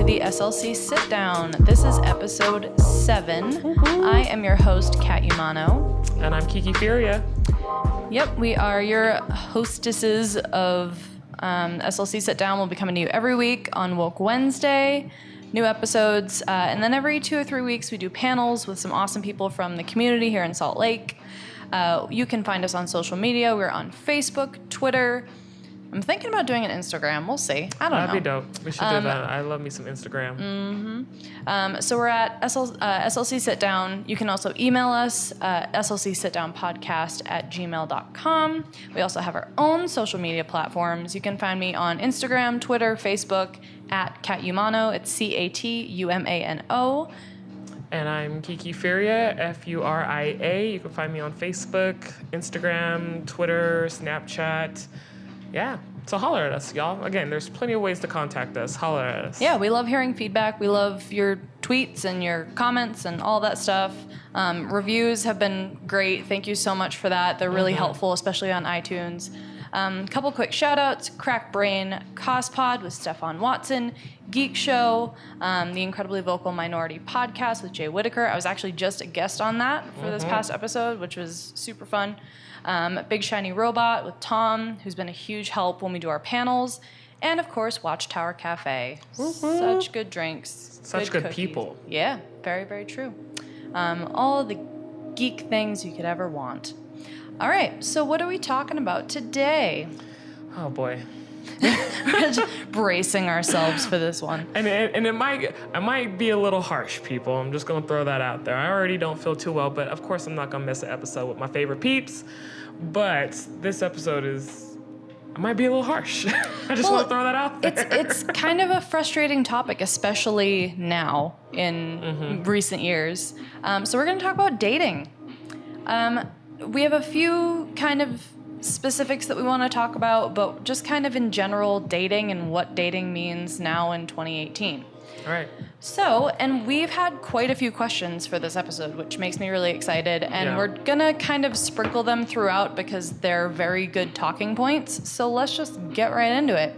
the SLC Sit Down. This is episode 7. I am your host, Kat Umano. And I'm Kiki Furia. Yep, we are your hostesses of SLC Sit Down. We'll be coming to you every week on Woke Wednesday, new episodes. And then every 2 or 3 weeks, we do panels with some awesome people from the community here in Salt Lake. You can find us on social media. We're on Facebook, Twitter. I'm thinking about doing an Instagram. We'll see. I don't know. That'd be dope. We should do that. I love me some Instagram. So we're at SLC Sit Down. You can also email us, slcsitdownpodcast@gmail.com. We also have our own social media platforms. You can find me on Instagram, Twitter, Facebook, at Kat Umano. It's CATUMANO. And I'm Kiki Furia, Furia. You can find me on Facebook, Instagram, Twitter, Snapchat. Yeah, so holler at us, y'all. Again, there's plenty of ways to contact us. Holler at us. Yeah, we love hearing feedback. We love your tweets and your comments and all that stuff. Reviews have been great. Thank you so much for that. They're really helpful, especially on iTunes. Couple quick shout-outs. Crack Brain Cospod with Stefan Watson. Geek Show, the Incredibly Vocal Minority Podcast with Jay Whitaker. I was actually just a guest on that for this past episode, which was super fun. Big Shiny Robot with Tom, who's been a huge help when we do our panels. And, of course, Watchtower Cafe. Such good drinks. Such good cookies. people. Yeah, very, very true. All the geek things you could ever want. All right, so what are we talking about today? Oh, boy. We're just bracing ourselves for this one. And it might be a little harsh, people. I'm just going to throw that out there. I already don't feel too well, but of course I'm not going to miss an episode with my favorite peeps. But this episode might be a little harsh. I just want to throw that out there. It's kind of a frustrating topic, especially now in recent years. So we're going to talk about dating. We have a few kind of specifics that we want to talk about, but just kind of in general dating and what dating means now in 2018. All right. So, and we've had quite a few questions for this episode, which makes me really excited, and we're gonna kind of sprinkle them throughout because they're very good talking points. So let's just get right into it.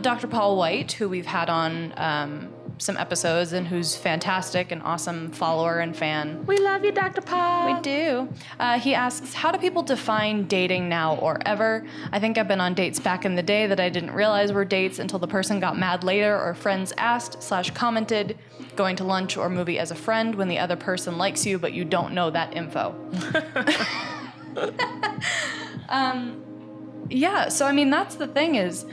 Dr. Paul White, who we've had on some episodes and who's fantastic and awesome follower and fan. We love you, Dr. Paul. We do. He asks, how do people define dating now or ever? I think I've been on dates back in the day that I didn't realize were dates until the person got mad later or friends asked/commented, going to lunch or movie as a friend when the other person likes you but you don't know that info. Yeah, so I mean, that's the thing is,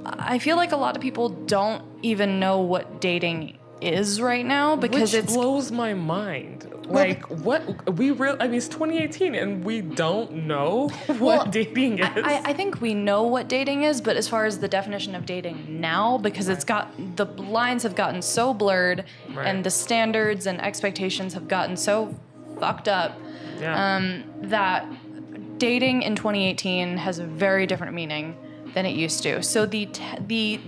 I feel like a lot of people don't even know what dating is right now because Which blows my mind. Like, it's 2018 and we don't know what dating is. I think we know what dating is, but as far as the definition of dating now, because the lines have gotten so blurred and the standards and expectations have gotten so fucked up that dating in 2018 has a very different meaning than it used to. So the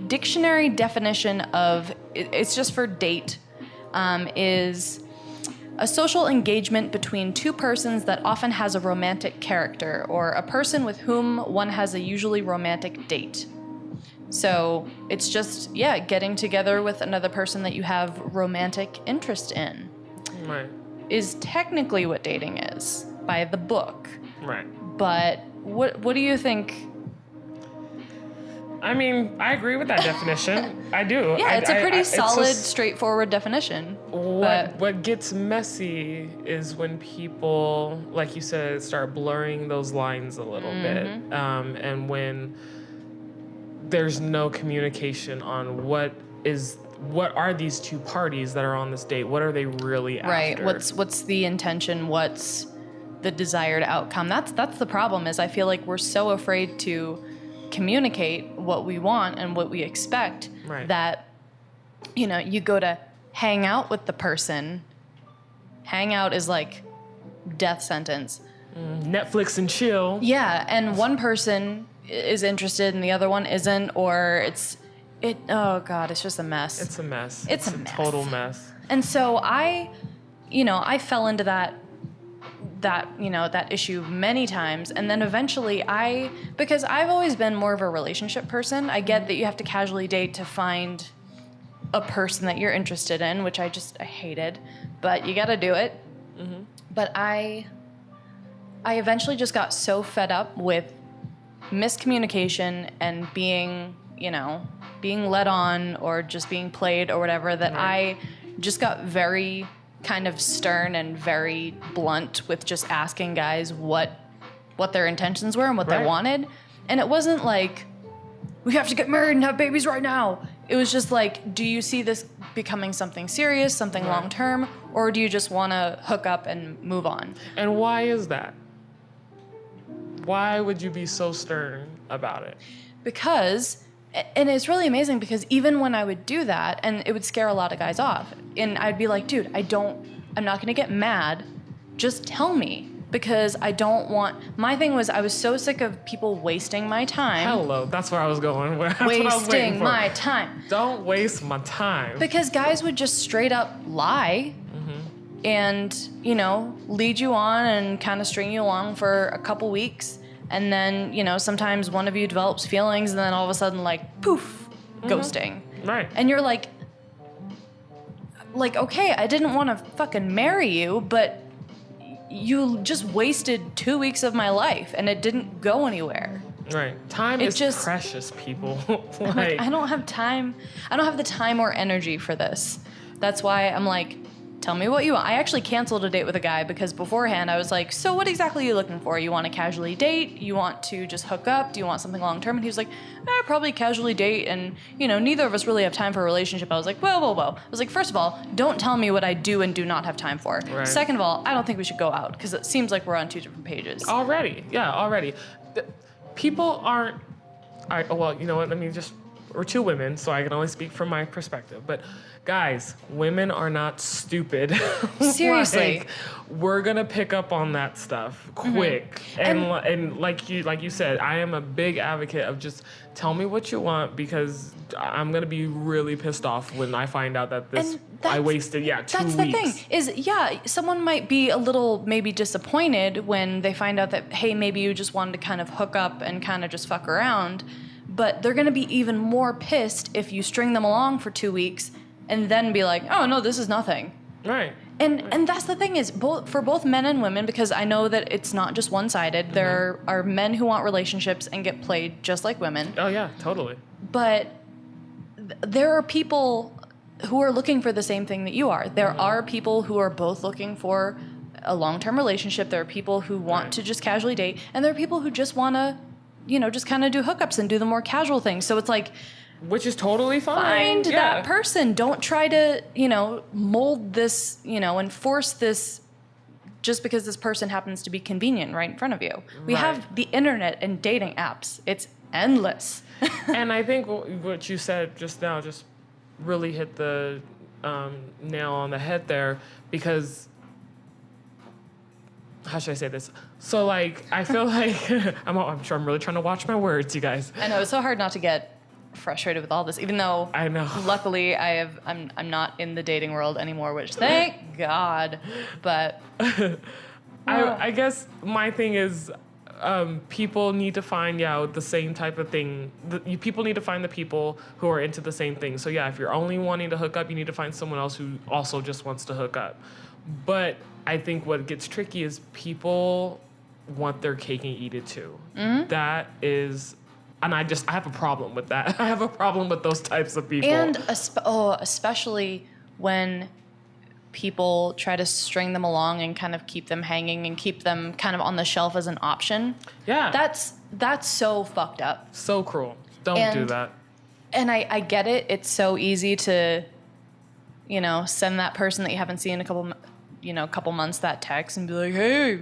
dictionary definition of, it's just for date, is a social engagement between two persons that often has a romantic character, or a person with whom one has a usually romantic date. So it's just, getting together with another person that you have romantic interest in. Right. Is technically what dating is, by the book. Right. But what do you think? I mean, I agree with that definition. I do. Yeah, it's a pretty solid, straightforward definition. What gets messy is when people, like you said, start blurring those lines a little bit, and when there's no communication on what are these two parties that are on this date? What are they really after? Right. What's the intention? What's the desired outcome? That's the problem. Is I feel like we're so afraid to communicate what we want and what we expect that, you go to hang out with the person. Hang out is like death sentence. Netflix and chill. Yeah, and one person is interested and the other one isn't, or oh God, it's just a mess. It's a mess. It's a mess. Total mess. And so I fell into that issue many times. And then eventually because I've always been more of a relationship person, I get that you have to casually date to find a person that you're interested in, which I hated, but you got to do it. Mm-hmm. But I eventually just got so fed up with miscommunication and being led on or just being played or whatever that I just got very kind of stern and very blunt with just asking guys what their intentions were and what they wanted. And it wasn't like, we have to get married and have babies right now. It was just like, do you see this becoming something serious, something long term, or do you just want to hook up and move on? And why is that? Why would you be so stern about it? Because, and it's really amazing because even when I would do that, and it would scare a lot of guys off, and I'd be like, dude, I'm not going to get mad. Just tell me. Because I don't want... My thing was, I was so sick of people wasting my time. Hello, that's where I was going. That's wasting what I was waiting for. My time. Don't waste my time. Because guys would just straight up lie and, lead you on and kind of string you along for a couple weeks. And then, sometimes one of you develops feelings and then all of a sudden, like, poof, ghosting. Right. And you're like, okay, I didn't want to fucking marry you, but... you just wasted 2 weeks of my life and it didn't go anywhere. Right. Time is just precious, people. like, I don't have time. I don't have the time or energy for this. That's why I'm like, tell me what you want. I actually canceled a date with a guy because beforehand I was like, so what exactly are you looking for? You want to casually date? You want to just hook up? Do you want something long term? And he was like, probably casually date. And, neither of us really have time for a relationship. I was like, whoa. I was like, first of all, don't tell me what I do and do not have time for. Right. Second of all, I don't think we should go out because it seems like we're on two different pages. Already. People aren't... well, you know what? We're two women, so I can only speak from my perspective. But guys, women are not stupid. Seriously. We're gonna pick up on that stuff quick. And like you said, I am a big advocate of just tell me what you want because I'm gonna be really pissed off when I find out that I wasted 2 weeks. That's the thing is, someone might be a little maybe disappointed when they find out that, hey, maybe you just wanted to kind of hook up and kind of just fuck around. But they're going to be even more pissed if you string them along for 2 weeks and then be like, oh, no, this is nothing. Right. And that's the thing is, for both men and women, because I know that it's not just one-sided. There are men who want relationships and get played just like women. Oh, yeah, totally. But there are people who are looking for the same thing that you are. There are people who are both looking for a long-term relationship. There are people who want to just casually date. And there are people who just want to... just kind of do hookups and do the more casual things. So it's like... which is totally fine. Find that person. Don't try to, mold this, and force this just because this person happens to be convenient right in front of you. We have the internet and dating apps. It's endless. And I think what you said just now just really hit the nail on the head there because... how should I say this? So, I feel like I'm sure I'm really trying to watch my words, you guys. I know it's so hard not to get frustrated with all this, even though I know. Luckily, I'm not in the dating world anymore, which thank God. But I guess my thing is, people need to find the same type of thing. People need to find the people who are into the same thing. So if you're only wanting to hook up, you need to find someone else who also just wants to hook up. But I think what gets tricky is people want their cake and eat it too. That is, and I have a problem with that. I have a problem with those types of people. And especially when people try to string them along and kind of keep them hanging and keep them kind of on the shelf as an option. Yeah. That's so fucked up. So cruel. Don't do that. And I get it. It's so easy to, send that person that you haven't seen in a couple months that text and be like, hey,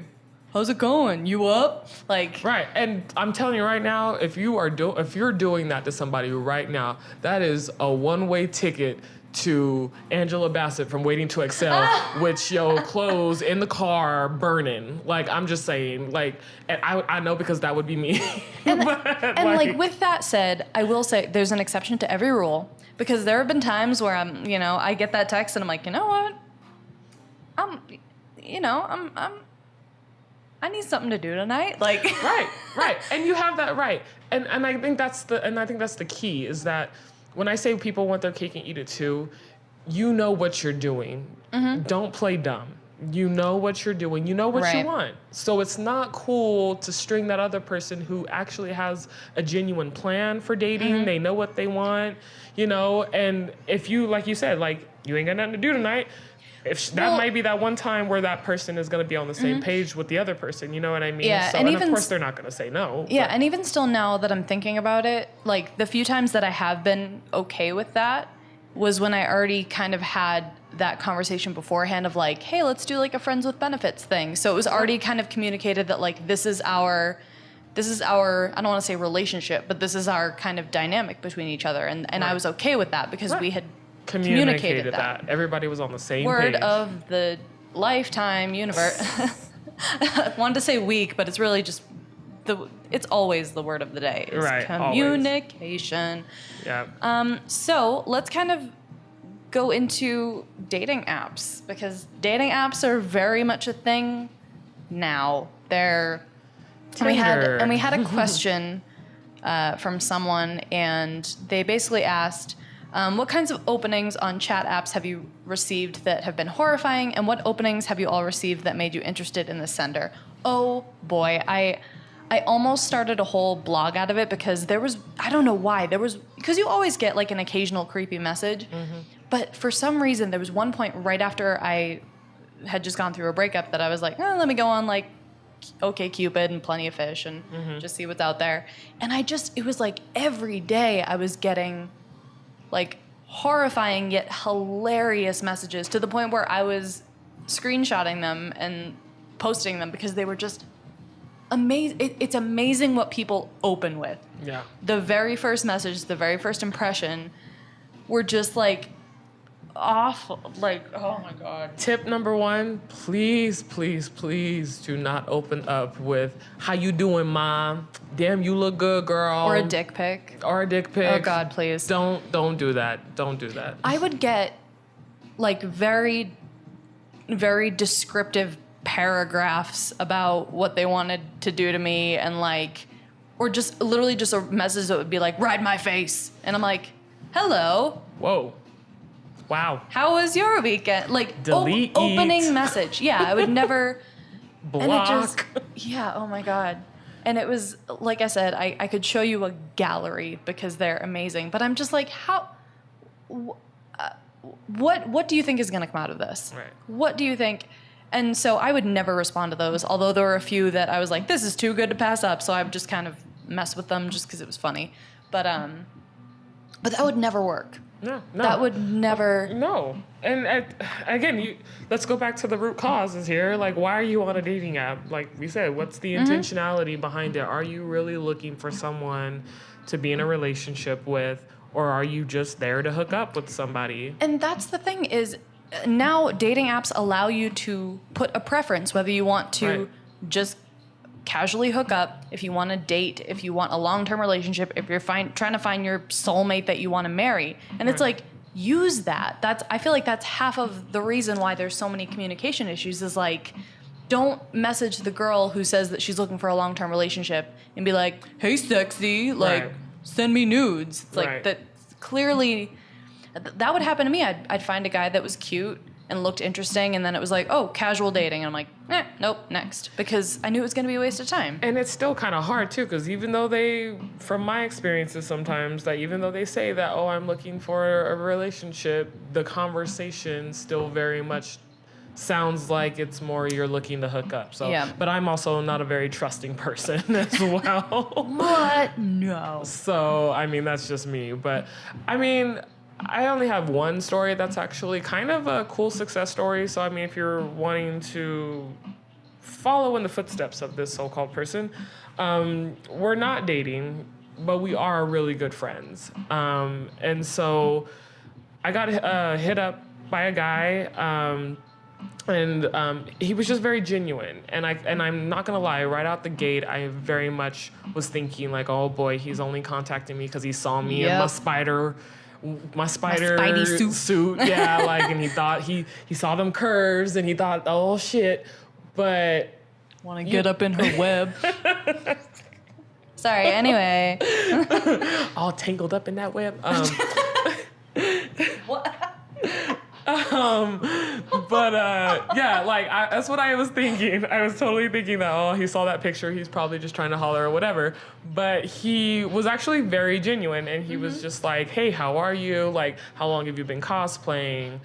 how's it going? You up? Right. And I'm telling you right now, if you're doing that to somebody right now, that is a one-way ticket to Angela Bassett from Waiting to Excel with your clothes in the car burning. I'm just saying, and I know because that would be me. And with that said, I will say there's an exception to every rule because there have been times where I get that text and I'm like, you know what? I need something to do tonight. Right. And you have that right. And I think that's the key is that when I say people want their cake and eat it too, you know what you're doing. Don't play dumb. You know what you're doing. You know what you want. So it's not cool to string that other person who actually has a genuine plan for dating. They know what they want, you know, and if you, like you said, like, you ain't got nothing to do tonight, that might be that one time where that person is going to be on the same page with the other person. You know what I mean? Yeah, so, and of course they're not going to say no. Yeah, and even still now that I'm thinking about it, like the few times that I have been okay with that was when I already kind of had that conversation beforehand of like, hey, let's do like a friends with benefits thing. So it was already kind of communicated that like this is our I don't want to say relationship, but this is our kind of dynamic between each other. And I was okay with that because we had communicated that. Everybody was on the same word page. of the lifetime universe. I wanted to say week, but it's really just it's always the word of the day. Is communication. Always. Yeah. So let's kind of go into dating apps, because dating apps are very much a thing now. And we had a question from someone, and they basically asked, what kinds of openings on chat apps have you received that have been horrifying, and what openings have you all received that made you interested in the sender? Oh boy, I almost started a whole blog out of it because I don't know why, because you always get like an occasional creepy message, but for some reason there was one point right after I had just gone through a breakup that I was like, let me go on like OkCupid and Plenty of Fish and just see what's out there. And it was like every day I was getting like horrifying yet hilarious messages, to the point where I was screenshotting them and posting them because they were just amazing. It's amazing what people open with. Yeah. The very first message, the very first impression were just like awful. Like, oh my God. Tip number 1, please, please, please do not open up with, how you doing, mom? Damn, you look good, girl. Or a dick pic. Oh God, please. Don't do that. Don't do that. I would get like very, very descriptive paragraphs about what they wanted to do to me, and like, or just literally just a message that would be like, ride my face. And I'm like, hello. Whoa. Wow. How was your weekend? Like, delete, opening message. Yeah, I would never. Block. Oh my God. And it was, like I said, I could show you a gallery because they're amazing. But I'm just like, what do you think is going to come out of this? Right. What do you think? And so I would never respond to those, although there were a few that I was like, this is too good to pass up. So I would just kind of mess with them just because it was funny. But that would never work. No. That would never. No. And again, let's go back to the root causes here. Like, why are you on a dating app? Like we said, what's the intentionality behind it? Are you really looking for someone to be in a relationship with, or are you just there to hook up with somebody? And that's the thing is, now dating apps allow you to put a preference, whether you want to just casually hook up, if you want to date, if you want a long-term relationship, if you're trying to find your soulmate that you want to marry. And it's like, use that. I feel like that's half of the reason why there's so many communication issues, is like, don't message the girl who says that she's looking for a long-term relationship and be like, hey, sexy, like, send me nudes. It's like, that clearly, that would happen to me. I'd find a guy that was cute and looked interesting, and then it was like, oh, casual dating. And I'm like, nope, next. Because I knew it was going to be a waste of time. And it's still kind of hard, too, because even though from my experiences sometimes, that even though they say that, oh, I'm looking for a relationship, the conversation still very much sounds like it's more you're looking to hook up. So, yeah. But I'm also not a very trusting person as well. What? No. So, I mean, that's just me. But, I mean, I only have one story that's actually kind of a cool success story. So, I mean, if you're wanting to follow in the footsteps of this so-called person, we're not dating, but we are really good friends. And so I got hit up by a guy, and he was just very genuine. And I'm not gonna lie, right out the gate, I very much was thinking like, oh boy, he's only contacting me because he saw me in my Spidey suit. Yeah, like, and he thought he saw them curves and he thought, oh shit. But want to get up in her web. Sorry, anyway. all tangled up in that web. What? Yeah, like that's what I was thinking. I was totally thinking that, oh, he saw that picture, he's probably just trying to holler or whatever. But he was actually very genuine, and he was just like, hey, how are you? Like, how long have you been cosplaying?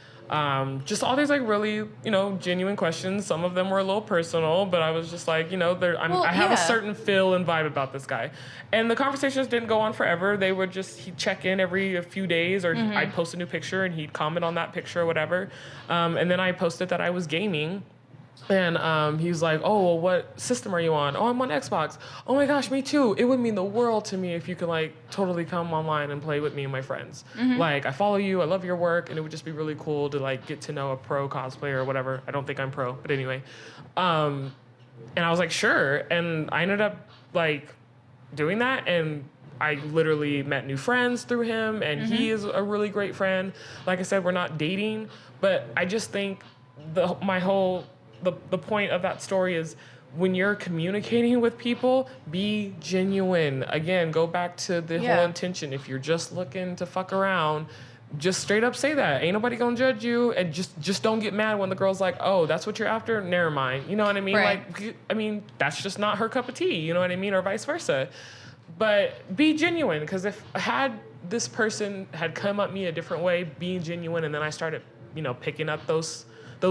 Just all these like really, genuine questions. Some of them were a little personal, but I was just like, I have a certain feel and vibe about this guy. And the conversations didn't go on forever. They would he'd check in every a few days, or I'd post a new picture and he'd comment on that picture or whatever. And then I posted that I was gaming. And he was like, oh, well, what system are you on? Oh, I'm on Xbox. Oh my gosh, me too. It would mean the world to me if you could like totally come online and play with me and my friends. Like, I follow you, I love your work, and it would just be really cool to like get to know a pro cosplayer or whatever. I don't think I'm pro, but anyway. And I was like, sure. And I ended up like doing that, and I literally met new friends through him, and he is a really great friend. Like I said, we're not dating, but I just think the point of that story is when you're communicating with people, be genuine. Again, go back to the whole intention. If you're just looking to fuck around, just straight up say that. Ain't nobody gonna judge you, and just don't get mad when the girl's like, oh, that's what you're after? Never mind. You know what I mean? Right. Like, I mean, that's just not her cup of tea. You know what I mean? Or vice versa. But be genuine, because if this person had come at me a different way, being genuine, and then I started, picking up those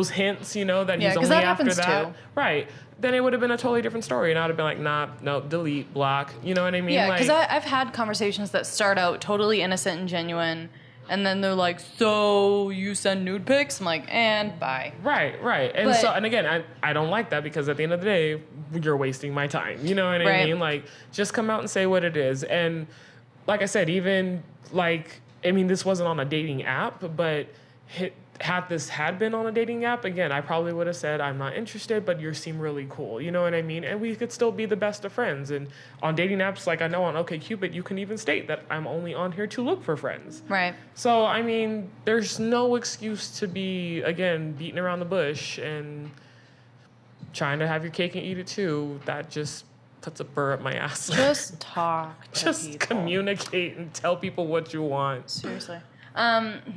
hints, that he's only that after happens that. too. Right. Then it would have been a totally different story. And I would have been like, nah, no, delete, block. You know what I mean? Yeah, because I've had conversations that start out totally innocent and genuine, and then they're like, so you send nude pics? I'm like, and bye. Right. And again, I don't like that, because at the end of the day, you're wasting my time. You know what I mean? Like, just come out and say what it is. And like I said, even like, this wasn't on a dating app, but had this been on a dating app, again, I probably would have said, I'm not interested, but you seem really cool. You know what I mean? And we could still be the best of friends. And on dating apps, like I know on OkCupid, you can even state that I'm only on here to look for friends. Right. So, there's no excuse to be, again, beating around the bush and trying to have your cake and eat it too. That just puts a burr up my ass. Just talk to Just people. Communicate and tell people what you want. Seriously.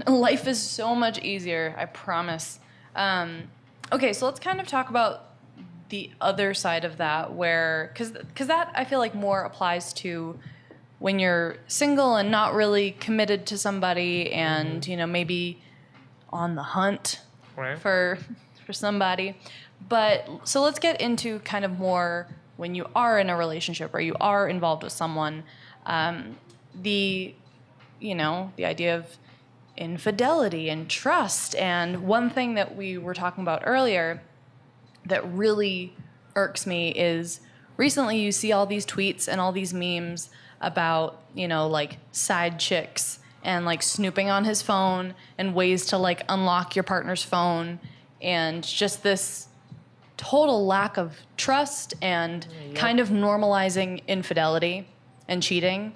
Life is so much easier, I promise. Okay, so let's kind of talk about the other side of that, because that I feel like more applies to when you're single and not really committed to somebody, and maybe on the hunt for somebody. But so let's get into kind of more when you are in a relationship or you are involved with someone, the idea of infidelity and trust. And one thing that we were talking about earlier that really irks me is recently you see all these tweets and all these memes about, like side chicks and like snooping on his phone and ways to like unlock your partner's phone, and just this total lack of trust and kind of normalizing infidelity and cheating.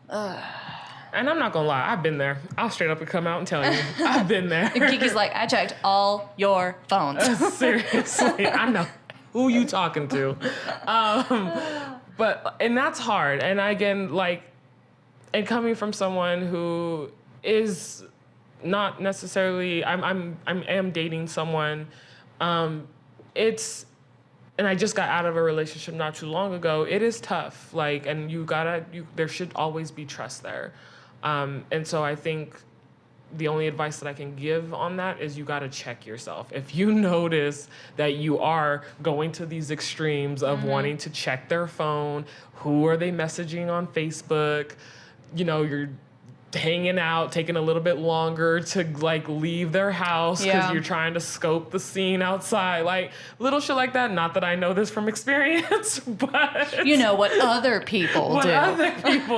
And I'm not gonna lie, I've been there. I'll straight up come out and tell you, I've been there. Kiki's like, I checked all your phones. Seriously, I know. Who you talking to? And that's hard. And again, and coming from someone who is not necessarily, I am dating someone. And I just got out of a relationship not too long ago. It is tough. And there should always be trust there. And so I think the only advice that I can give on that is you got to check yourself. If you notice that you are going to these extremes of wanting to check their phone, who are they messaging on Facebook, you're hanging out, taking a little bit longer to leave their house because you're trying to scope the scene outside, little shit like that. Not that I know this from experience, but what other people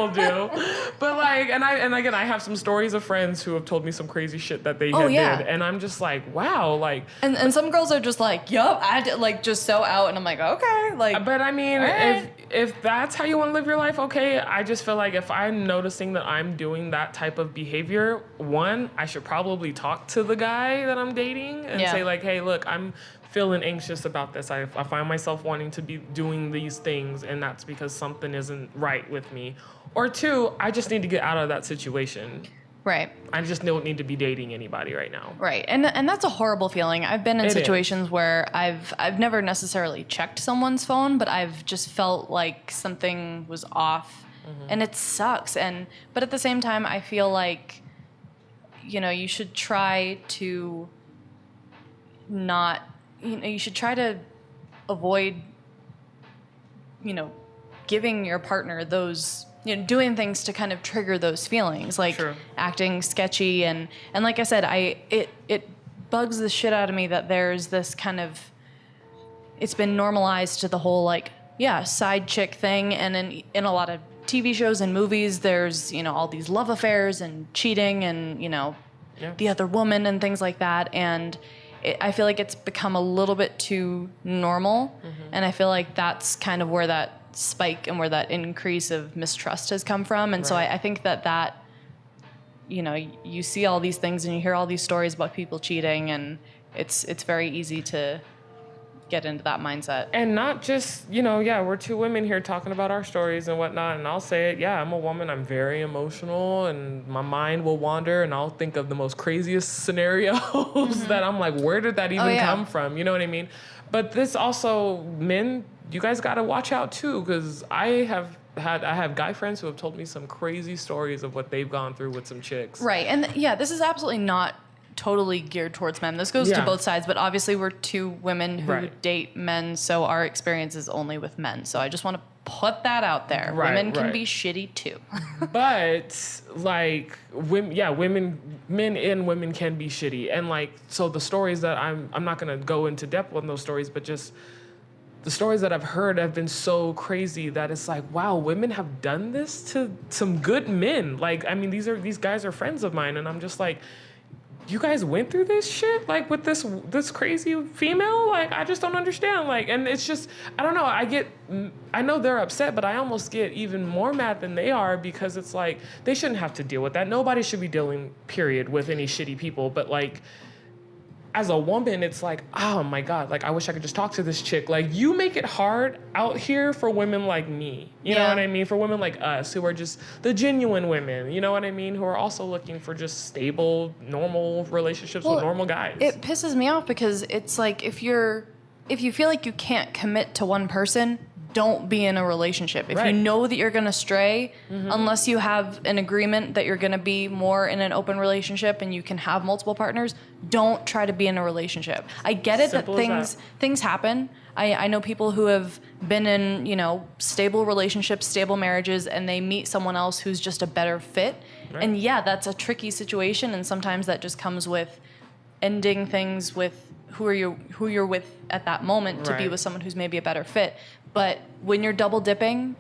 do. But and again, I have some stories of friends who have told me some crazy shit that they did, and I'm just like, wow, and some girls are just like, yup, I did, just so out, and I'm like, okay, But right. if that's how you want to live your life, okay. I just feel like if I'm noticing that I'm doing that type of behavior, one, I should probably talk to the guy that I'm dating and say hey, look, I'm feeling anxious about this. I find myself wanting to be doing these things, and that's because something isn't right with me. Or 2, I just need to get out of that situation. Right. I just don't need to be dating anybody right now. Right. And that's a horrible feeling. I've been in situations where I've never necessarily checked someone's phone, but I've just felt like something was off, and it sucks. But at the same time, I feel like, you know, you should try to not, you know, you should try to avoid, you know, giving your partner those, you know, doing things to kind of trigger those feelings, like acting sketchy. And like I said, it bugs the shit out of me that there's this kind of, it's been normalized to the whole, like, side chick thing. And in a lot of TV shows and movies, there's, you know, all these love affairs and cheating and, you know, the other woman and things like that. And I feel like it's become a little bit too normal. And I feel like that's kind of where that spike and where that increase of mistrust has come from. And so I think that, you know, you see all these things and you hear all these stories about people cheating, and it's very easy to get into that mindset. And not just, you know, we're 2 women here talking about our stories and whatnot, and I'll say it, I'm a woman, I'm very emotional, and my mind will wander, and I'll think of the most craziest scenarios that I'm like, where did that even come from? You know what I mean? But this also, men, you guys got to watch out too, because I have guy friends who have told me some crazy stories of what they've gone through with some chicks. Right. And this is absolutely not totally geared towards men. This goes to both sides, but obviously we're 2 women who date men, so our experience is only with men. So I just want to put that out there. Women can be shitty too. But like women, men and women can be shitty. And like, so the stories that I'm not going to go into depth on those stories, but just the stories that I've heard have been so crazy that it's like, wow, women have done this to some good men. Like, I mean, these guys are friends of mine, and I'm just like, you guys went through this shit, like, with this crazy female? Like, I just don't understand. Like, and it's just, I don't know, I know they're upset, but I almost get even more mad than they are, because it's like, they shouldn't have to deal with that. Nobody should be dealing, period, with any shitty people. But like, as a woman, it's like, oh my God, like, I wish I could just talk to this chick. Like, you make it hard out here for women like me. You know what I mean? For women like us, who are just the genuine women, you know what I mean? Who are also looking for just stable, normal relationships with normal guys. It pisses me off, because it's like, if you feel like you can't commit to one person, don't be in a relationship. If you know that you're going to stray, unless you have an agreement that you're going to be more in an open relationship and you can have multiple partners, don't try to be in a relationship. I get it that things happen. I know people who have been in, you know, stable relationships, stable marriages, and they meet someone else who's just a better fit. And that's a tricky situation, and sometimes that just comes with ending things with who you're with at that moment to be with someone who's maybe a better fit. But when you're double dipping,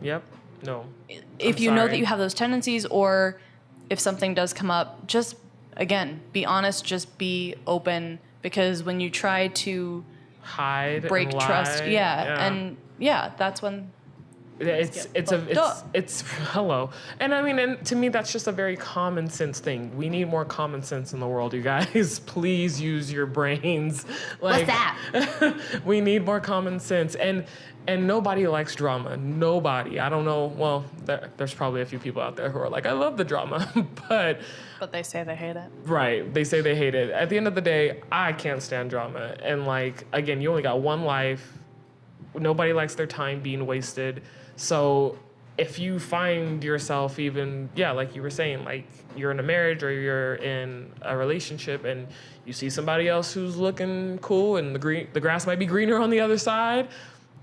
if you know that you have those tendencies, or if something does come up, just, again, be honest, just be open, because when you try to hide, break and trust, lie, that's when it's hello. And I mean, and to me, that's just a very common sense thing. We need more common sense in the world, you guys. Please use your brains. Like, what's that? We need more common sense. And nobody likes drama. Nobody. I don't know. Well, there's probably a few people out there who are like, I love the drama, but they say they hate it. Right. They say they hate it. At the end of the day, I can't stand drama. And like, again, you only got one life. Nobody likes their time being wasted. So if you find yourself even, like you were saying, like you're in a marriage or you're in a relationship and you see somebody else who's looking cool and the grass might be greener on the other side,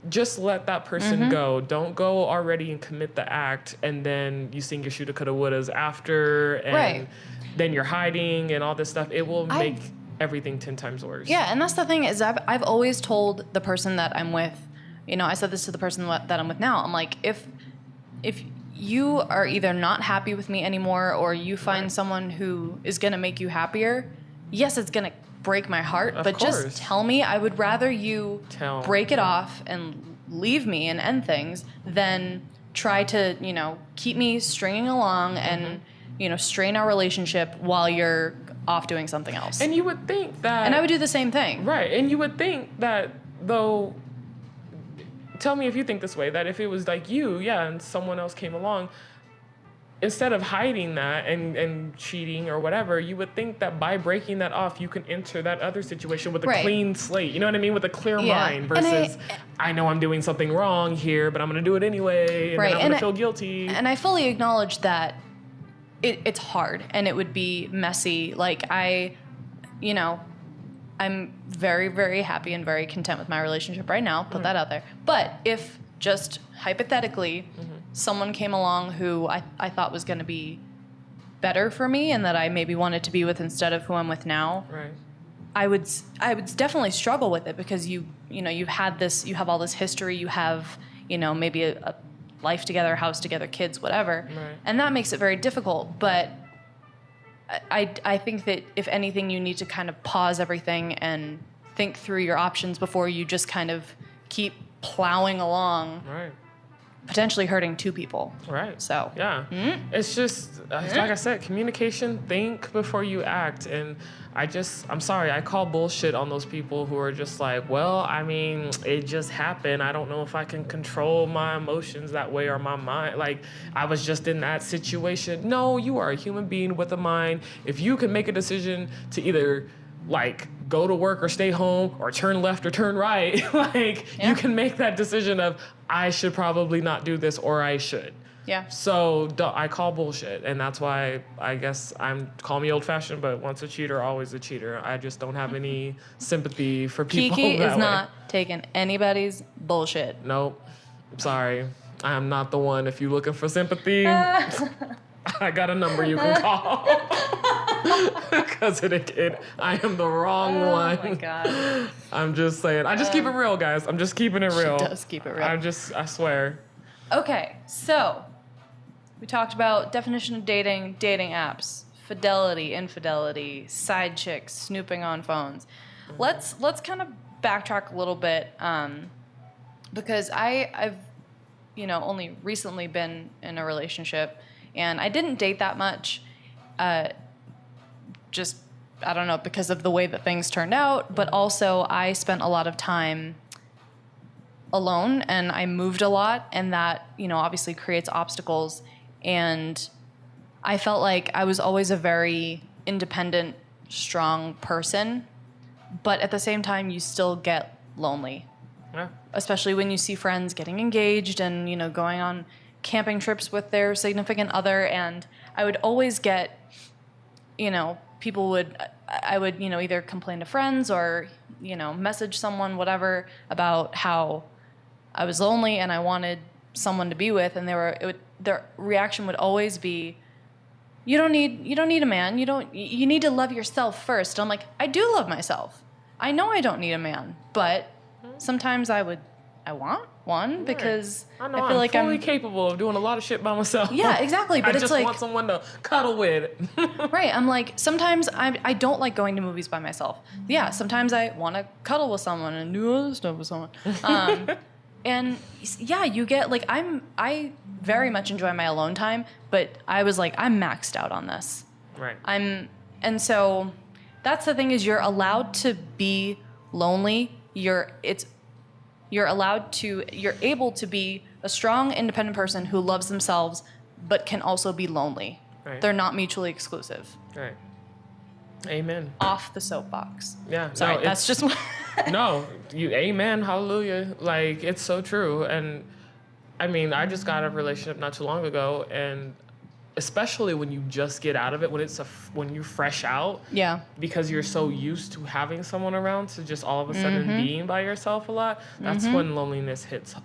just let that person go. Don't go already and commit the act, and then you sing your shoulda, coulda, wouldas after, and then you're hiding and all this stuff. It will make everything 10 times worse. Yeah, and that's the thing is I've always told the person that I'm with, you know, I said this to the person that I'm with now. I'm like, if you are either not happy with me anymore, or you find someone who is going to make you happier, yes, it's going to break my heart, but just tell me. I would rather you break it off and leave me and end things than try to, you know, keep me stringing along and, you know, strain our relationship while you're off doing something else. And you would think that... And I would do the same thing. Right. And you would think that, though... Tell me if you think this way, that if it was like you, and someone else came along, instead of hiding that and cheating or whatever, you would think that by breaking that off, you can enter that other situation with a clean slate. You know what I mean? With a clear mind versus, I know I'm doing something wrong here, but I'm going to do it anyway, and then I'm going to feel guilty. And I fully acknowledge that it's hard and it would be messy. Like I'm very, very happy and very content with my relationship right now. Put that out there. But if just hypothetically, someone came along who I thought was going to be better for me and that I maybe wanted to be with instead of who I'm with now, I would definitely struggle with it because you have all this history, you have, maybe a life together, house together, kids, whatever. And that makes it very difficult. But I think that if anything, you need to kind of pause everything and think through your options before you just kind of keep plowing along, potentially hurting two people. So it's just like I said, communication. Think before you act. And I'm sorry, I call bullshit on those people who are just like, well, I mean, it just happened. I don't know if I can control my emotions that way or my mind. Like, I was just in that situation. No, you are a human being with a mind. If you can make a decision to either like go to work or stay home or turn left or turn right, you can make that decision of, I should probably not do this or I should. So I call bullshit, and that's why I guess call me old-fashioned, but once a cheater, always a cheater. I just don't have any sympathy for people Kiki that is way. not taking anybody's bullshit. Nope. Sorry. I am not the one. If you're looking for sympathy, I got a number you can call. Because I am the wrong one. Oh my God. I'm just saying. I just keep it real, guys. I'm just keeping it real. She does keep it real. I swear. Okay, so we talked about definition of dating apps, fidelity, infidelity, side chicks, snooping on phones. Let's kind of backtrack a little bit because I've only recently been in a relationship, and I didn't date that much. Just, I don't know, because of the way that things turned out, but also I spent a lot of time alone and I moved a lot, and that, obviously creates obstacles. And I felt like I was always a very independent, strong person, but at the same time, you still get lonely. Especially when you see friends getting engaged and, going on camping trips with their significant other. And I would always get, I would either complain to friends or, message someone, whatever, about how I was lonely and I wanted someone to be with. And their reaction would always be, you don't need a man. You need to love yourself first. I'm like, I do love myself. I know I don't need a man, but sometimes I want one because I feel I'm like fully capable of doing a lot of shit by myself. Yeah, exactly. But I just want someone to cuddle with. Right. I'm like, sometimes I don't like going to movies by myself. Yeah, sometimes I want to cuddle with someone and do other stuff with someone. And yeah, you get like, I very much enjoy my alone time, but I was like, I'm maxed out on this. Right. And so that's the thing, is you're allowed to be lonely. You're able to be a strong, independent person who loves themselves, but can also be lonely. Right. They're not mutually exclusive. Right. Amen. Off the soapbox. Yeah. Sorry, that's just... No, amen, hallelujah. Like, it's so true. And I mean, I just got out of a relationship not too long ago, and especially when you just get out of it, when you're fresh out, because you're so used to having someone around, to just all of a sudden being by yourself a lot, that's when loneliness hits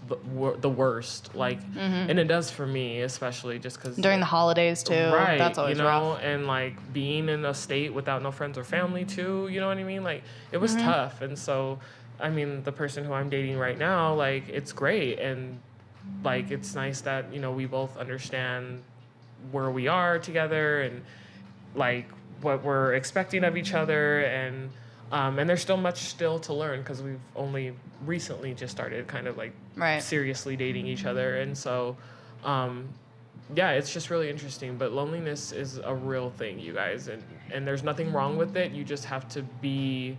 the worst. Like, and it does for me, especially just because during the holidays too. Right, that's always rough. And like being in a state without no friends or family too. You know what I mean? Like, it was tough. And so, I mean, the person who I'm dating right now, like, it's great, and like, it's nice that we both understand where we are together and like what we're expecting of each other, and there's still much to learn because we've only recently just started kind of like seriously dating each other. And so yeah, it's just really interesting. But loneliness is a real thing, you guys, and there's nothing wrong with it. You just have to you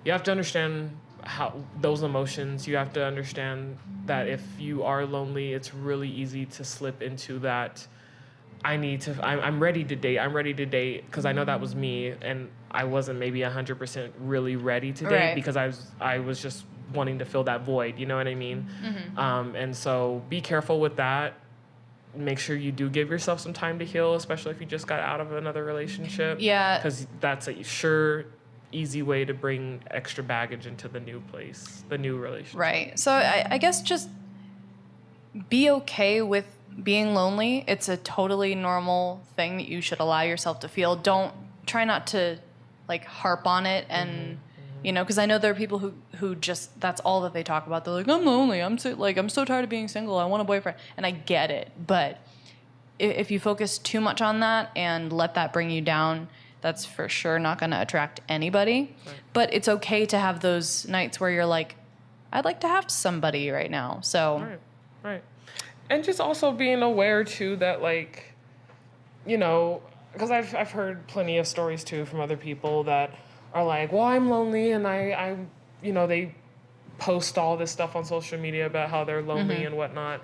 have to understand how those emotions. You have to understand that if you are lonely, it's really easy to slip into that. I'm ready to date. I'm ready to date because I know that was me, and I wasn't maybe 100% really ready to date because I was just wanting to fill that void. You know what I mean? And so be careful with that. Make sure you do give yourself some time to heal, especially if you just got out of another relationship. Yeah. Because that's a sure, easy way to bring extra baggage into the new place, the new relationship. Right. So I guess just be okay with being lonely. It's a totally normal thing that you should allow yourself to feel. Don't try not to like harp on it and you know, because I know there are people who just that's all that they talk about. They're like, I'm lonely. I'm so tired of being single. I want a boyfriend, and I get it. But if you focus too much on that and let that bring you down, that's for sure not going to attract anybody. Right. But it's okay to have those nights where you're like, I'd like to have somebody right now. So right. And just also being aware too that like, you know, because I've heard plenty of stories too from other people that are like, well, I'm lonely, and I you know, they post all this stuff on social media about how they're lonely and whatnot.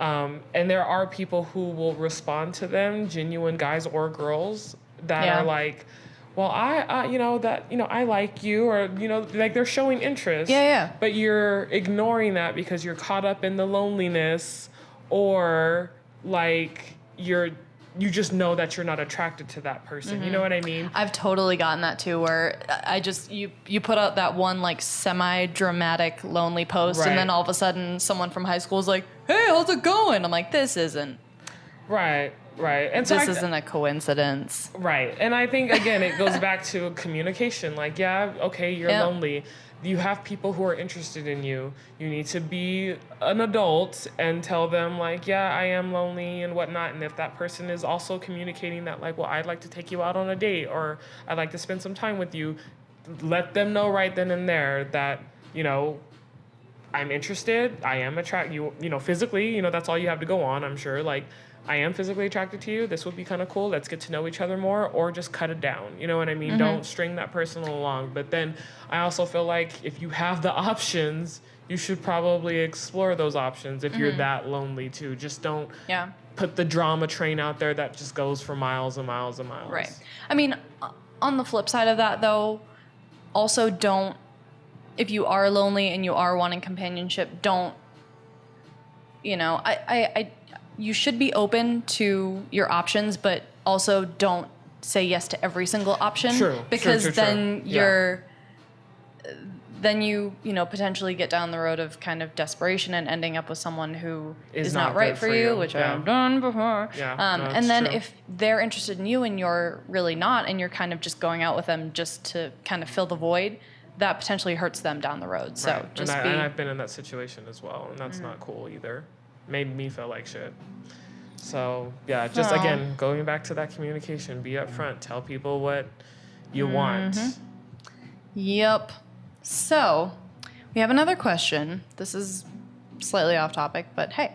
And there are people who will respond to them, genuine guys or girls that are like, well, I you know, that, you know, I like you, or, you know, like they're showing interest. Yeah. But you're ignoring that because you're caught up in the loneliness, or like you just know that you're not attracted to that person. You know what I mean? I've totally gotten that too, where I just, you put out that one like semi-dramatic lonely post, and then all of a sudden someone from high school is like, hey, how's it going? I'm like, this isn't. Right. And so this isn't a coincidence. Right. And I think, again, it goes back to communication. Like, yeah, okay, you're lonely. You have people who are interested in you. You need to be an adult and tell them, like, yeah, I am lonely and whatnot. And if that person is also communicating that, like, well, I'd like to take you out on a date, or I'd like to spend some time with you, let them know right then and there that, you know, I'm interested. I am attracted. You know, physically, you know, that's all you have to go on, I'm sure. Like, I am physically attracted to you. This would be kind of cool. Let's get to know each other more, or just cut it down. You know what I mean? Don't string that person along. But then I also feel like if you have the options, you should probably explore those options if you're that lonely too. Just don't put the drama train out there that just goes for miles and miles and miles. Right. I mean, on the flip side of that though, also don't, if you are lonely and you are wanting companionship, don't, you know, you should be open to your options, but also don't say yes to every single option. Because then you know, potentially get down the road of kind of desperation and ending up with someone who is not right for you, which I've done before. And then if they're interested in you and you're really not, and you're kind of just going out with them just to kind of fill the void, that potentially hurts them down the road. So just and I've been in that situation as well, and that's not cool either. Made me feel like shit. So yeah, just again, going back to that communication, be upfront, tell people what you want. Yep. So we have another question. This is slightly off topic, but hey.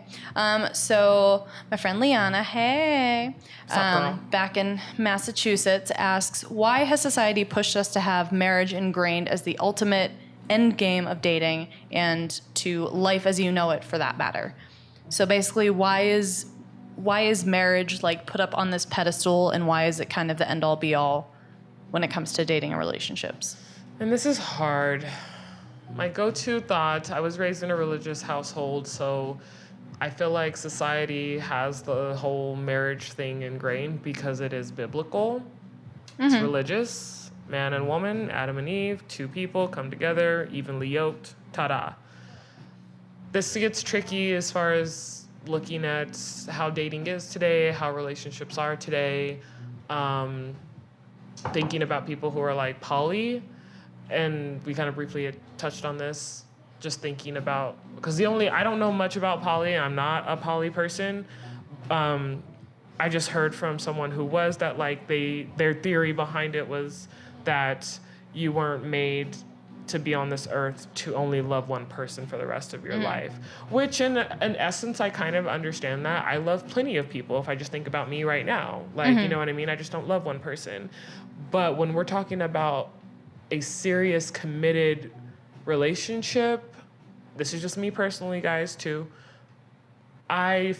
So my friend Liana, hey, back in Massachusetts, asks, why has society pushed us to have marriage ingrained as the ultimate end game of dating, and to life as you know it for that matter? So basically, why is marriage like put up on this pedestal, and why is it kind of the end all be all when it comes to dating and relationships? And this is hard. My go-to thought, I was raised in a religious household, so I feel like society has the whole marriage thing ingrained because it is biblical. It's religious. Man and woman, Adam and Eve, two people come together, evenly yoked, ta-da. This gets tricky as far as looking at how dating is today, how relationships are today, thinking about people who are like poly, and we kind of briefly touched on this, just thinking about, because I don't know much about poly, I'm not a poly person. I just heard from someone who was that, like, their theory behind it was that you weren't made to be on this earth to only love one person for the rest of your life, which in essence, I kind of understand that. I love plenty of people. If I just think about me right now, like, you know what I mean? I just don't love one person. But when we're talking about a serious, committed relationship, this is just me personally, guys, too. I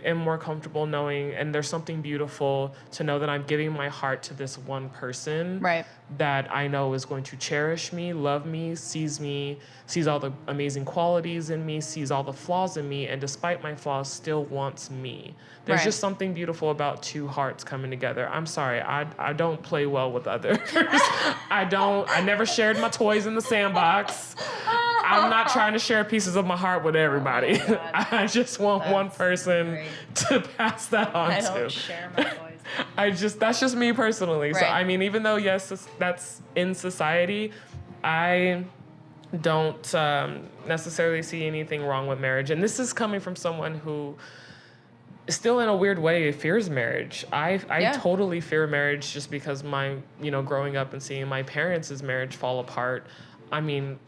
am more comfortable knowing, and there's something beautiful to know that I'm giving my heart to this one person, Right. that I know is going to cherish me, love me, sees all the amazing qualities in me, sees all the flaws in me, and despite my flaws, still wants me. There's Right. just something beautiful about two hearts coming together. I'm sorry, I don't play well with others. I never shared my toys in the sandbox. I'm not trying to share pieces of my heart with everybody. Oh I just want one person to pass that on to. I don't share my voice. That's just me personally. So, Right. I mean, even though, yes, that's in society, I don't necessarily see anything wrong with marriage. And this is coming from someone who still in a weird way fears marriage. I totally fear marriage just because growing up and seeing my parents' marriage fall apart. I mean,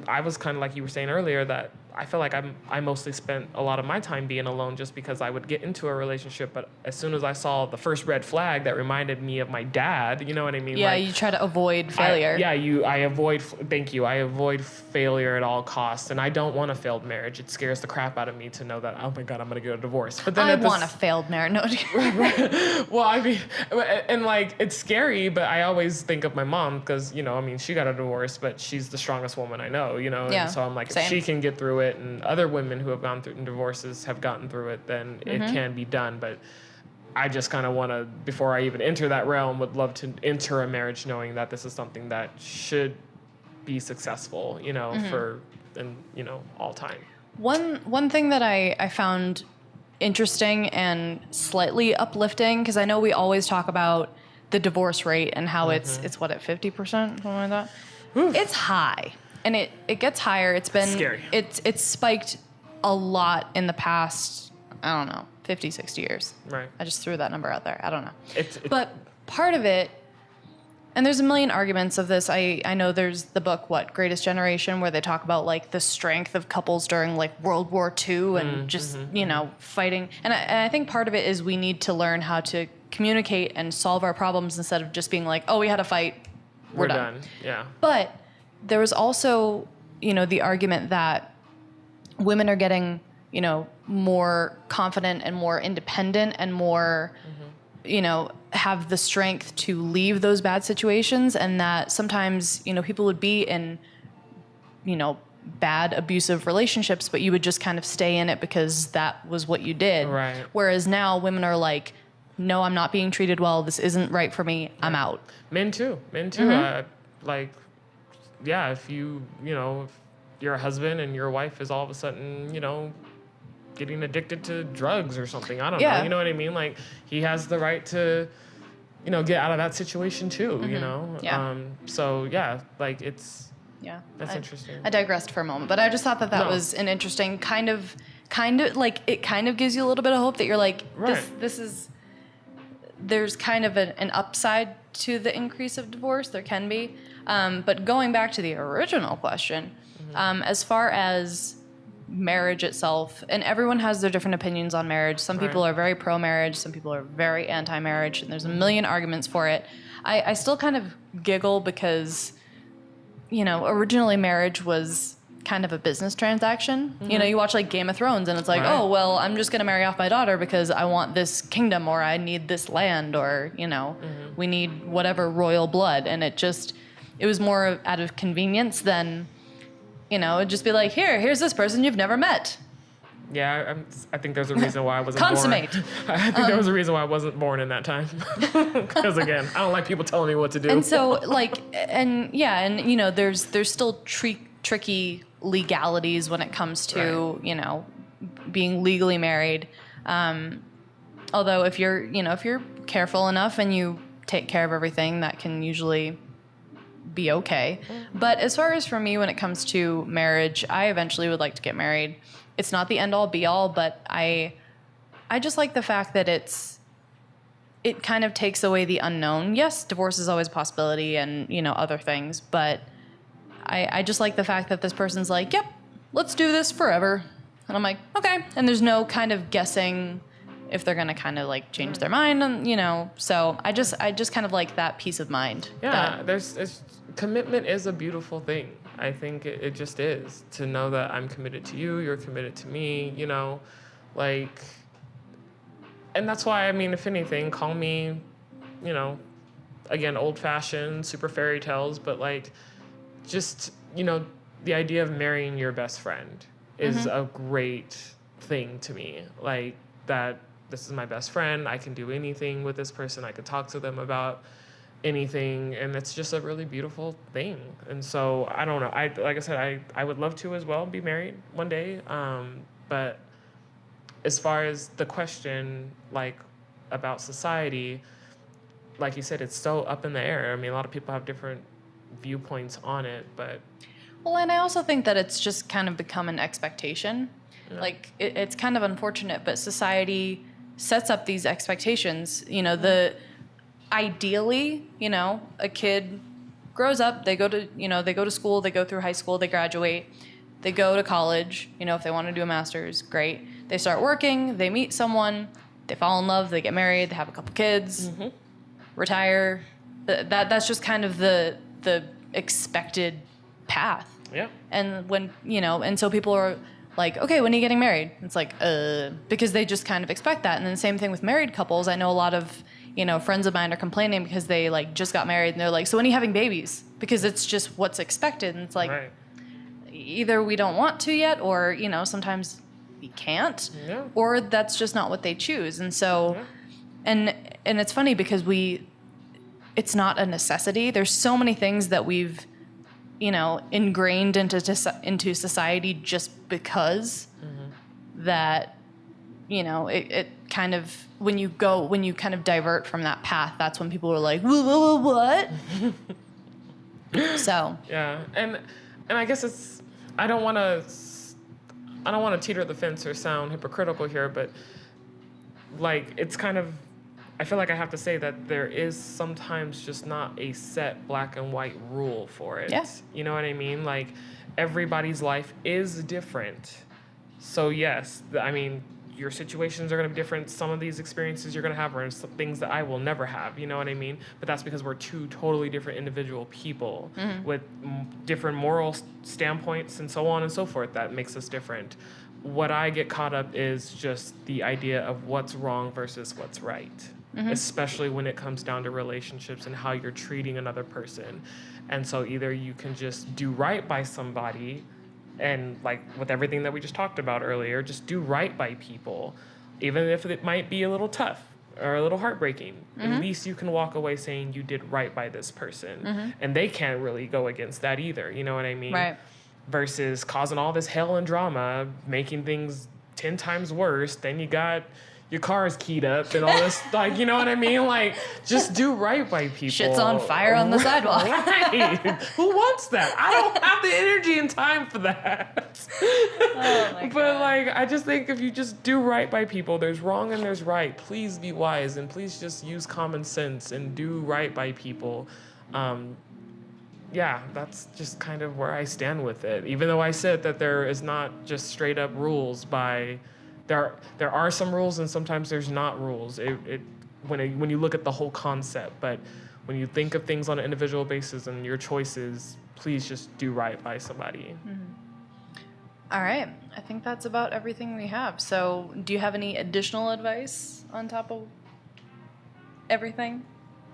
I was kind of like you were saying earlier, that I feel like I mostly spent a lot of my time being alone just because I would get into a relationship, but as soon as I saw the first red flag that reminded me of my dad, you know what I mean? Yeah, like, you try to avoid failure. I avoid failure at all costs, and I don't want a failed marriage. It scares the crap out of me to know that, oh my God, I'm going to get a divorce. But then I want a failed marriage. No. well, I mean, and like, it's scary, but I always think of my mom because, she got a divorce, but she's the strongest woman I know, Yeah, and so I'm like, same. if she can get through it and other women who have gone through divorces have gotten through it, then it can be done. But I just kind of want to, before I even enter that realm, would love to enter a marriage knowing that this is something that should be successful, for all time. One thing that I found interesting and slightly uplifting, because I know we always talk about the divorce rate and how it's what, at 50%, something like that. Oof. It's high, and it gets higher. It's been scary. It's spiked a lot in the past, I don't know, 50, 60 years. Right. I just threw that number out there. I don't know. It's But part of it, and there's a million arguments of this. I know there's the book, Greatest Generation, where they talk about like the strength of couples during like World War II and just, fighting. And I think part of it is we need to learn how to communicate and solve our problems instead of just being like, oh, we had a fight, we're done. Yeah. But there was also, the argument that women are getting, more confident and more independent and more, have the strength to leave those bad situations, and that sometimes, people would be in, bad abusive relationships, but you would just kind of stay in it because that was what you did. Right. Whereas now women are like, no, I'm not being treated well. This isn't right for me. I'm out. Men too. If if you're a husband and your wife is all of a sudden, getting addicted to drugs or something, I don't know, you know what I mean? Like, he has the right to, get out of that situation too, Yeah. That's interesting. I digressed for a moment, but I just thought that was an interesting kind of like, it kind of gives you a little bit of hope that you're like, this is, there's kind of an upside to the increase of divorce. There can be. But going back to the original question, as far as marriage itself, and everyone has their different opinions on marriage. Some people are very pro-marriage, some people are very anti-marriage, and there's a million arguments for it. I still kind of giggle because, originally marriage was kind of a business transaction. You watch like Game of Thrones and it's like, oh, well, I'm just going to marry off my daughter because I want this kingdom, or I need this land, or, we need whatever royal blood. And it was more out of convenience than, it'd just be like, here's this person you've never met. Yeah, I think there's a reason why I wasn't Consummate. born. I think there was a reason why I wasn't born in that time. Because again, I don't like people telling me what to do. And so there's still tricky legalities when it comes to, being legally married. Although if you're careful enough and you take care of everything, that can usually be okay. But as far as for me, when it comes to marriage, I eventually would like to get married. It's not the end all be all, but I just like the fact that it kind of takes away the unknown. Yes, divorce is always a possibility and, other things, but I just like the fact that this person's like, yep, let's do this forever. And I'm like, okay. And there's no kind of guessing if they're going to kind of like change their mind, and, you know, so I just kind of like that peace of mind. Yeah, commitment is a beautiful thing. I think it just is, to know that I'm committed to you, you're committed to me, you know, like, and that's why, I mean, if anything, call me, you know, again, old fashioned, super fairy tales, but like, just, you know, the idea of marrying your best friend is a great thing to me. Like, that this is my best friend, I can do anything with this person, I could talk to them about anything, and it's just a really beautiful thing. And so I don't know, like I said, I would love to as well be married one day, but as far as the question, like, about society, like you said, it's so up in the air. I mean, a lot of people have different viewpoints on it, but well, and I also think that it's just kind of become an expectation. Yeah. Like, it's kind of unfortunate, but society sets up these expectations. You know, ideally, you know, a kid grows up, they go to school, they go through high school, they graduate, they go to college, you know, if they want to do a master's, great. They start working, they meet someone, they fall in love, they get married, they have a couple kids, retire. That's just kind of the expected path. Yeah. And when, you know, and so people are like, okay, when are you getting married? It's like, because they just kind of expect that. And then the same thing with married couples. I know a lot of, you know, friends of mine are complaining because they like just got married and they're like, so when are you having babies? Because it's just what's expected. And it's like, right. Either we don't want to yet, or, you know, sometimes we can't, or that's just not what they choose. And so, and it's funny because it's not a necessity. There's so many things that we've, you know, ingrained into society just because that, you know, it kind of, when you kind of divert from that path, that's when people are like, what? So. Yeah. And I guess I don't want to teeter the fence or sound hypocritical here, but like, it's kind of, I feel like I have to say that there is sometimes just not a set black and white rule for it. Yeah. You know what I mean? Like, everybody's life is different. So yes, I mean, your situations are going to be different. Some of these experiences you're going to have are some things that I will never have. You know what I mean? But that's because we're two totally different individual people with different moral standpoints and so on and so forth. That makes us different. What I get caught up is just the idea of what's wrong versus what's right. Especially when it comes down to relationships and how you're treating another person. And so either you can just do right by somebody, and like with everything that we just talked about earlier, just do right by people, even if it might be a little tough or a little heartbreaking. At least you can walk away saying you did right by this person. And they can't really go against that either. You know what I mean? Right. Versus causing all this hell and drama, making things 10 times worse. Then you got your car is keyed up and all this, like, you know what I mean? Like, just do right by people. Shit's on fire on the sidewalk. Right. Who wants that? I don't have the energy and time for that. Oh my God. But, like, I just think if you just do right by people, there's wrong and there's right. Please be wise and please just use common sense and do right by people. Yeah, that's just kind of where I stand with it. Even though I said that there is not just straight up rules by... There are some rules, and sometimes there's not rules. When you look at the whole concept, but when you think of things on an individual basis and your choices, please just do right by somebody. All right, I think that's about everything we have. So, do you have any additional advice on top of everything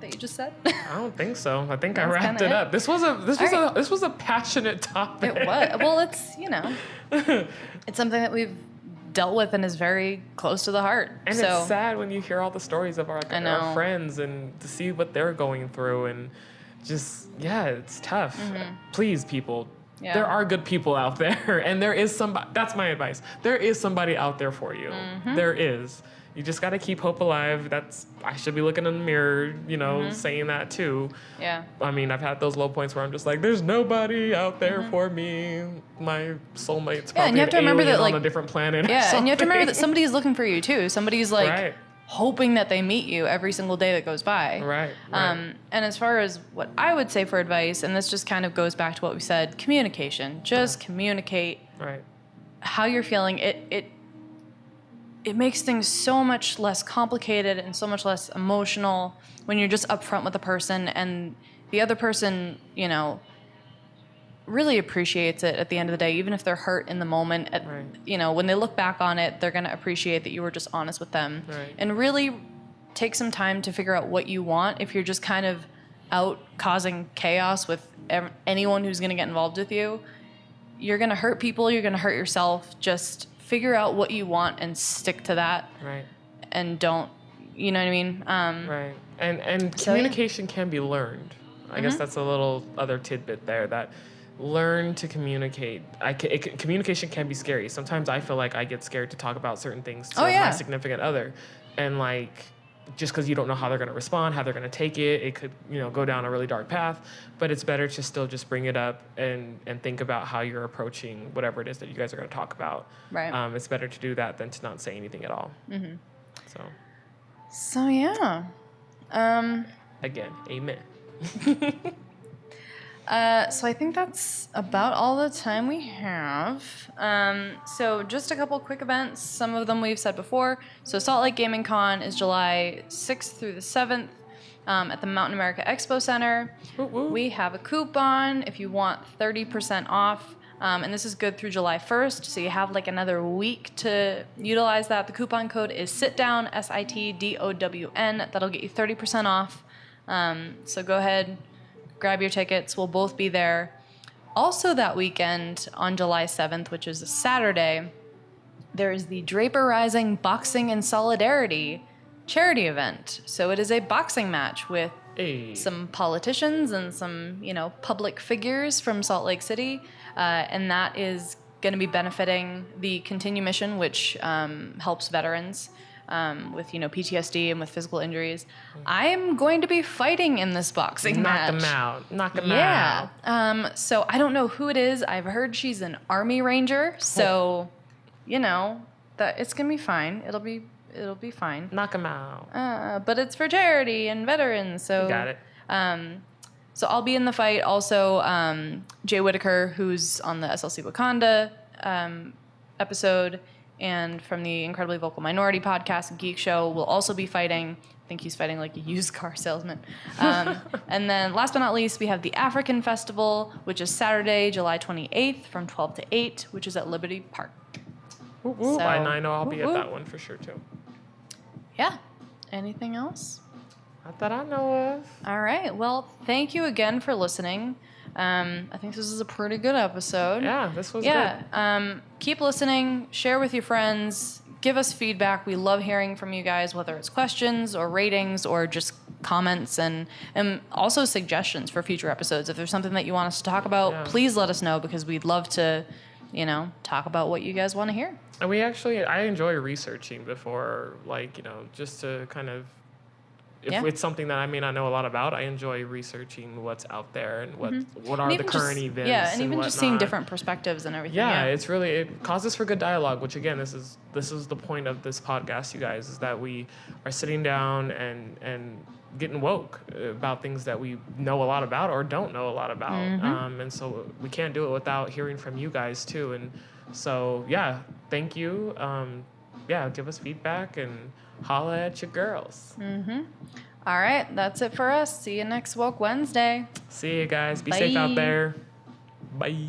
that you just said? I don't think so. I think I wrapped it up. This was a passionate topic. It was. Well, it's it's something that we've dealt with and is very close to the heart. And so, it's sad when you hear all the stories of our friends and to see what they're going through, and just, it's tough. Please, people, there are good people out there, and there is somebody, that's my advice. There is somebody out there for you. There is. You just got to keep hope alive. I should be looking in the mirror, saying that too. Yeah. I mean, I've had those low points where I'm just like, there's nobody out there for me. My soulmate's probably and you have to remember that, on a different planet. Yeah, and you have to remember that somebody is looking for you too. Somebody's like hoping that they meet you every single day that goes by. Right. And as far as what I would say for advice, and this just kind of goes back to what we said, communication. Just communicate how you're feeling. It makes things so much less complicated and so much less emotional when you're just upfront with the person, and the other person, you know, really appreciates it at the end of the day, even if they're hurt in the moment. You know, when they look back on it, they're going to appreciate that you were just honest with them. And really take some time to figure out what you want. If you're just kind of out causing chaos with anyone who's going to get involved with you, you're going to hurt people, you're going to hurt yourself. Just figure out what you want and stick to that. And don't, you know what I mean? And communication can be learned. I guess that's a little other tidbit there, that learn to communicate. Communication can be scary. Sometimes I feel like I get scared to talk about certain things to my significant other. And like, just because you don't know how they're going to respond, how they're going to take it, it could, you know, go down a really dark path. But it's better to still just bring it up and think about how you're approaching whatever it is that you guys are going to talk about. It's better to do that than to not say anything at all. So yeah. Again, amen. So I think that's about all the time we have. So just a couple quick events. Some of them we've said before. So Salt Lake Gaming Con is July 6th through the 7th at the Mountain America Expo Center. We have a coupon if you want 30% off. And this is good through July 1st, so you have like another week to utilize that. The coupon code is SITDOWN, SITDOWN. That'll get you 30% off. So go ahead, grab your tickets. We'll both be there. Also that weekend on July 7th, which is a Saturday, there is the Draper Rising Boxing in Solidarity charity event. So it is a boxing match with some politicians and some, you know, public figures from Salt Lake City. And that is going to be benefiting the Continue mission, which helps veterans with, you know, PTSD and with physical injuries. I'm going to be fighting in this boxing match. Knock them out. So I don't know who it is. I've heard she's an Army Ranger. So, you know, that it's going to be fine. It'll be fine. Knock them out. But it's for charity and veterans. So got it. So I'll be in the fight. Also, Jay Whitaker, who's on the SLC Wakanda episode, and from the Incredibly Vocal Minority podcast, Geek Show, will also be fighting. I think he's fighting like a used car salesman. And then last but not least, we have the African Festival, which is Saturday, July 28th from 12 to 8, which is at Liberty Park. So, I know I'll be at that one for sure, too. Yeah. Anything else? Not that I know of. All right. Well, thank you again for listening. I think this is a pretty good episode. Yeah, this was good. Keep listening. Share with your friends. Give us feedback. We love hearing from you guys, whether it's questions or ratings or just comments and also suggestions for future episodes. If there's something that you want us to talk about, please let us know, because we'd love to, you know, talk about what you guys want to hear. And I enjoy researching before, like, you know, just to kind of, if it's something that I may not know a lot about, I enjoy researching what's out there and what are the current events. Yeah, and even whatnot. Just seeing different perspectives and everything. Yeah, it causes for good dialogue, which again, this is the point of this podcast, you guys, is that we are sitting down and getting woke about things that we know a lot about or don't know a lot about. And so we can't do it without hearing from you guys too. And so, yeah, thank you. Give us feedback and holla at your girls. All right, that's it for us. See you next Woke Wednesday. See you guys. Be Bye. safe out there. Bye.